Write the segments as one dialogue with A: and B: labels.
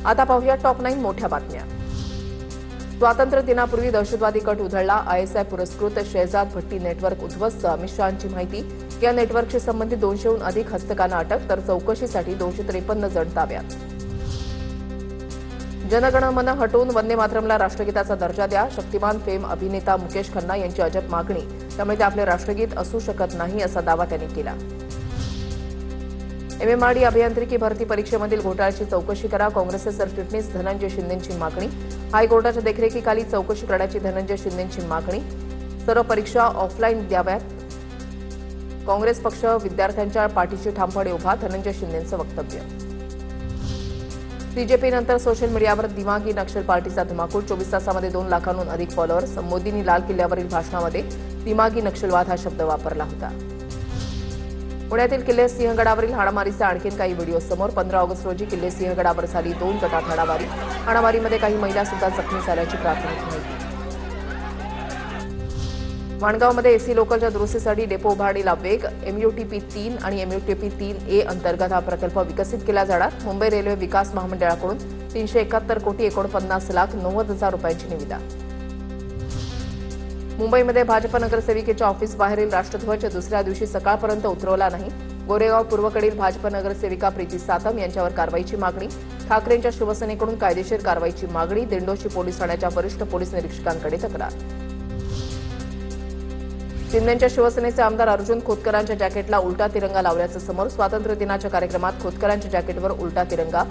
A: आता पाहूया टॉप 9 मोठ्या बातम्या। स्वातंत्र्य दिनापूर्वी दहशतवादी कट उधळला। आयएसआय पुरस्कृत शहजाद भट्टी नेटवर्क उद्ध्वस्त। अमित शहांची माहिती, या नेटवर्कशी संबंधित 200हून अधिक हस्तकांना अटक, तर चौकशीसाठी 253 जण ताब्यात। जनगण मन हटवून वंदे मातरमला राष्ट्रगीताचा दर्जा द्या। शक्तिमान फेम अभिनेता मुकेश खन्ना यांची अजब मागणी, त्यामुळे ते आपले राष्ट्रगीत असू शकत नाही असा दावा त्यांनी केला। एमएमआरडी अभियांत्रिकी भरती परीक्षेमधील घोटाळ्याची चौकशी करा। काँग्रेसचे सरचिटणीस धनंजय शिंदेंची मागणी। हायकोर्टाच्या देखरेखीखाली चौकशी करण्याची धनंजय शिंदेंची मागणी। सर्व परीक्षा ऑफलाईन द्याव्यात। काँग्रेस पक्ष विद्यार्थ्यांच्या पाठीशी ठामपणे उभा, धनंजय शिंदेंचं वक्तव्य। बीजेपीनंतर सोशल मीडियावर दिमागी नक्षल पार्टीचा धुमाकूळ। 24 तासामध्ये 2 लाखांहून अधिक फॉलोअर्स। मोदींनी लाल किल्ल्यावरील भाषणामध्ये दिमागी नक्षलवाद हा शब्द वापरला होता। पुण्यातील किल्ले सिंहगडावरील हाणामारीचे आणखी काही व्हिडिओ समोर। 15 ऑगस्ट रोजी किल्ले सिंहगडावर झाली 2 गटात हाणामारी। हाणामारीमध्ये काही महिला सुद्धा जखमी झाल्याची प्राथमिक माहिती। वाणगावमध्ये एसी लोकलच्या दुरुस्तीसाठी डेपो उभारणीला वेग। एमयूटीपी 3 आणि एमयूटीपी 3A अंतर्गत हा प्रकल्प विकसित केला जाणार। मुंबई रेल्वे विकास महामंडळाकडून 371 कोटी 49 लाख 90 हजार रुपयांची निविदा। मुंबईमध्ये भाजप नगरसेविकेच्या ऑफिसबाहेरील राष्ट्रध्वज दुसऱ्या दिवशी सकाळपर्यंत उतरवला नाही। गोरेगाव पूर्वकडील भाजप नगरसेविका प्रीती सातम यांच्यावर कारवाईची मागणी। ठाकरेंच्या शिवसेनेकडून कायदेशीर कारवाईची मागणी। दिंडोशी पोलीस ठाण्याच्या वरिष्ठ पोलीस निरीक्षकांकडे तक्रार। शिंदेंच्या शिवसेनेचे आमदार अर्जुन खोतकरांच्या जॅकेटला उलटा तिरंगा लावल्याचं समोर। स्वातंत्र्य दिनाच्या कार्यक्रमात खोतकरांच्या जॅकेटवर उलटा तिरंगा।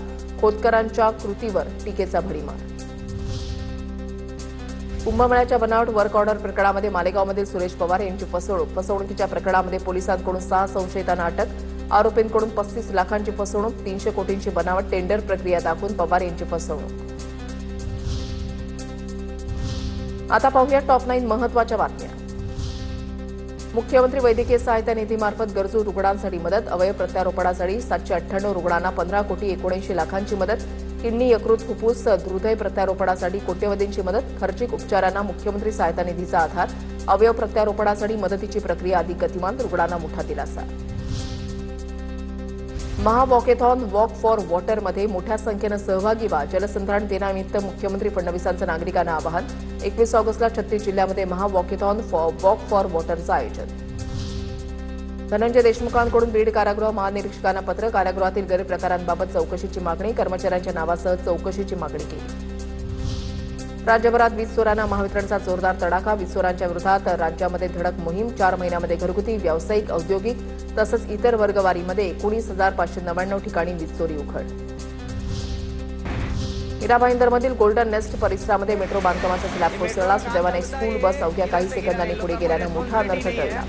A: खोतकरांच्या कृतीवर टीकेचा भडीमार। कुंभमेळ्याच्या बनावट वर्क ऑर्डर प्रकरणामध्ये मालेगावमधील सुरेश पवार यांची फसवणुकीच्या प्रकरणामध्ये पोलिसांकडून 6 संशयितांना अटक। आरोपींकडून 35 लाखांची फसवणूक, 300 कोटींची बनावट, टेंडर प्रक्रिया दाखवून पवार यांची फसवणूक। आता पाहूया टॉप 9 महत्त्वाच्या बातम्या। मुख्यमंत्री वैद्यकीय सहायता निधीमार्फत गरजू रुग्णांसाठी मदत। अवयव प्रत्यारोपणासाठी 798 रुग्णांना 15 कोटी 79 लाखांची मदत। किडनी, यकृत, फुफ्फुस, हृदय प्रत्यारोपणासाठी कोट्यवधींची मदत। खर्चिक उपचारांना मुख्यमंत्री सहायता निधीचा आधार। अवयव प्रत्यारोपणासाठी मदतीची प्रक्रिया अधिक गतिमान, रुग्णांना मोठा दिलासा। महावॉकेथॉन वॉक फॉर वॉटरमध्ये मोठ्या संख्येनं सहभागी व्हा। जलसंधारण दिनानिमित्त मुख्यमंत्री फडणवीसांचं नागरिकांना आवाहन। 21 ऑगस्टला 36 जिल्ह्यामध्ये महावॉकेथॉन वॉक फॉर वॉटरचं आयोजन। धनंजय देशमुखांकडून बीड कारागृह महानिरीक्षकांना पत्र। कारागृहातील गैरप्रकारांबाबत चौकशीची मागणी। कर्मचाऱ्यांच्या नावासह चौकशीची मागणी केली। राज्यभरात वीज चोरांना महावितरणचा जोरदार तडाखा। वीज चोरांच्या विरोधात राज्यामध्ये धडक मोहीम। 4 महिन्यामध्ये घरगुती, व्यावसायिक, औद्योगिक तसंच इतर वर्गवारीमध्ये 19,599 ठिकाणी वीज चोरी उघड। मीरा भाईंदरमधील गोल्डन नेस्ट परिसरामध्ये मेट्रो बांधकामाचा स्लॅब कोसळला। सुदैवाने स्कूल बस अवघ्या काही सेकंदांनी पुढे गेल्यानं मोठा अनर्थ टळला।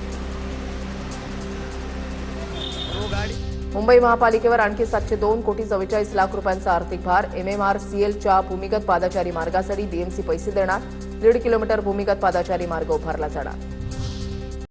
A: मुंबई महापालिकेवर आणखी 702 कोटी 44 लाख रुपयांचा आर्थिक भार। MMRCLच्या भूमिगत पादचारी मार्गासाठी BMC पैसे देणार। 1.5 किलोमीटर भूमिगत पादचारी मार्ग उभारला जाणार।